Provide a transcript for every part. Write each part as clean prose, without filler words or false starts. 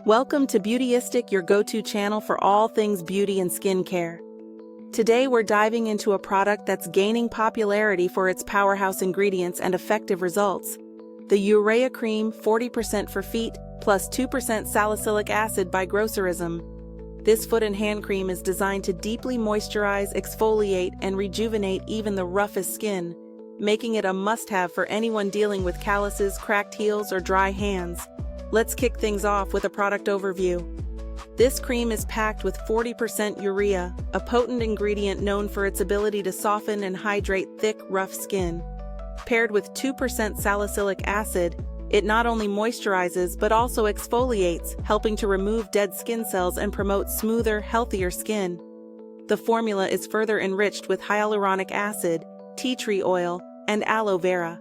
Welcome to Beautyistic, your go-to channel for all things beauty and skincare. Today we're diving into a product that's gaining popularity for its powerhouse ingredients and effective results. The Urea Cream 40% for feet plus 2% Salicylic Acid by Grocerism. This foot and hand cream is designed to deeply moisturize, exfoliate, and rejuvenate even the roughest skin, making it a must-have for anyone dealing with calluses, cracked heels, or dry hands. Let's kick things off with a product overview. This cream is packed with 40% urea, a potent ingredient known for its ability to soften and hydrate thick, rough skin. Paired with 2% salicylic acid, it not only moisturizes but also exfoliates, helping to remove dead skin cells and promote smoother, healthier skin. The formula is further enriched with hyaluronic acid, tea tree oil, and aloe vera.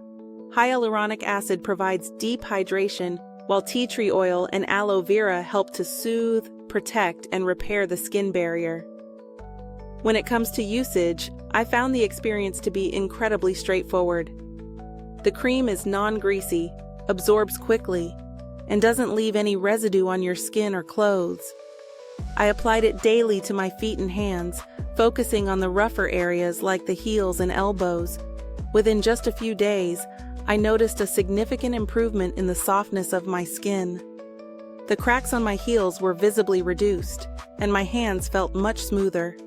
Hyaluronic acid provides deep hydration, while tea tree oil and aloe vera help to soothe, protect, and repair the skin barrier. When it comes to usage, I found the experience to be incredibly straightforward. The cream is non-greasy, absorbs quickly, and doesn't leave any residue on your skin or clothes. I applied it daily to my feet and hands, focusing on the rougher areas like the heels and elbows. Within just a few days, I noticed a significant improvement in the softness of my skin. The cracks on my heels were visibly reduced, and my hands felt much smoother.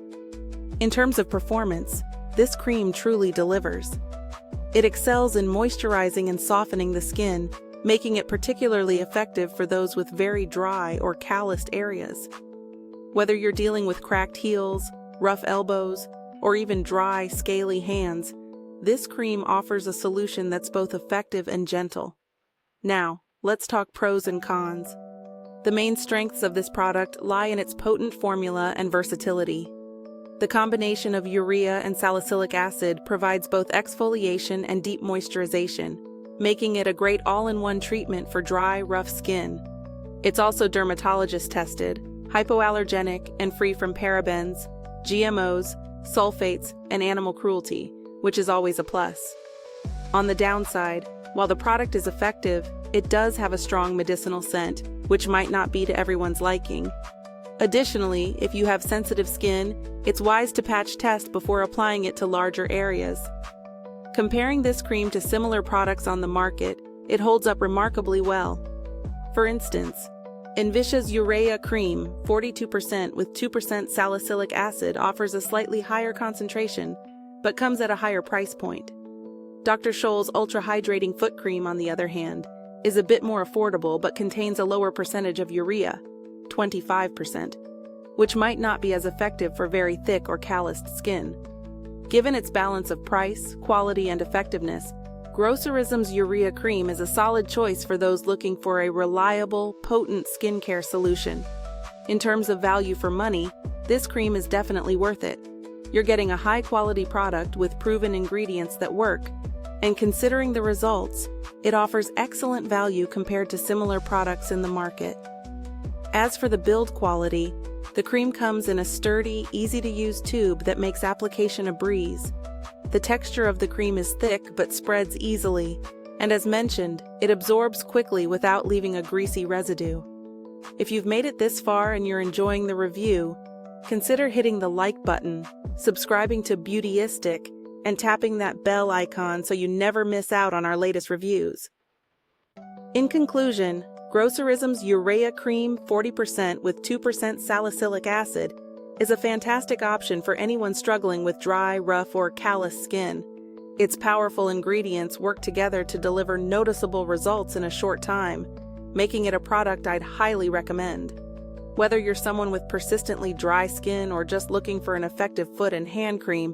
In terms of performance, this cream truly delivers. It excels in moisturizing and softening the skin, making it particularly effective for those with very dry or calloused areas. Whether you're dealing with cracked heels, rough elbows, or even dry, scaly hands, this cream offers a solution that's both effective and gentle. Now, let's talk pros and cons. The main strengths of this product lie in its potent formula and versatility. The combination of urea and salicylic acid provides both exfoliation and deep moisturization, making it a great all-in-one treatment for dry, rough skin. It's also dermatologist-tested, hypoallergenic, and free from parabens, GMOs, sulfates, and animal cruelty, which is always a plus. On the downside, while the product is effective, it does have a strong medicinal scent, which might not be to everyone's liking. Additionally, if you have sensitive skin, it's wise to patch test before applying it to larger areas. Comparing this cream to similar products on the market, it holds up remarkably well. For instance, Enriched Urea Cream 42% with 2% salicylic acid offers a slightly higher concentration, but comes at a higher price point. Dr. Scholl's Ultra Hydrating Foot Cream, on the other hand, is a bit more affordable but contains a lower percentage of urea, 25%, which might not be as effective for very thick or calloused skin. Given its balance of price, quality, and effectiveness, Grocerism's Urea Cream is a solid choice for those looking for a reliable, potent skincare solution. In terms of value for money, this cream is definitely worth it. You're getting a high-quality product with proven ingredients that work, and considering the results, it offers excellent value compared to similar products in the market. As for the build quality, the cream comes in a sturdy, easy-to-use tube that makes application a breeze. The texture of the cream is thick but spreads easily, and as mentioned, it absorbs quickly without leaving a greasy residue. If you've made it this far and you're enjoying the review, consider hitting the like button, subscribing to Beautyistic, and tapping that bell icon so you never miss out on our latest reviews. In conclusion, Grocerism's Urea Cream 40% with 2% salicylic acid is a fantastic option for anyone struggling with dry, rough, or callous skin. Its powerful ingredients work together to deliver noticeable results in a short time, making it a product I'd highly recommend. Whether you're someone with persistently dry skin or just looking for an effective foot and hand cream,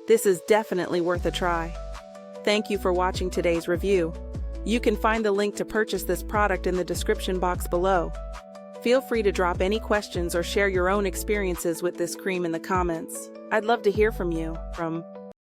this is definitely worth a try. Thank you for watching today's review. You can find the link to purchase this product in the description box below. Feel free to drop any questions or share your own experiences with this cream in the comments. I'd love to hear from you.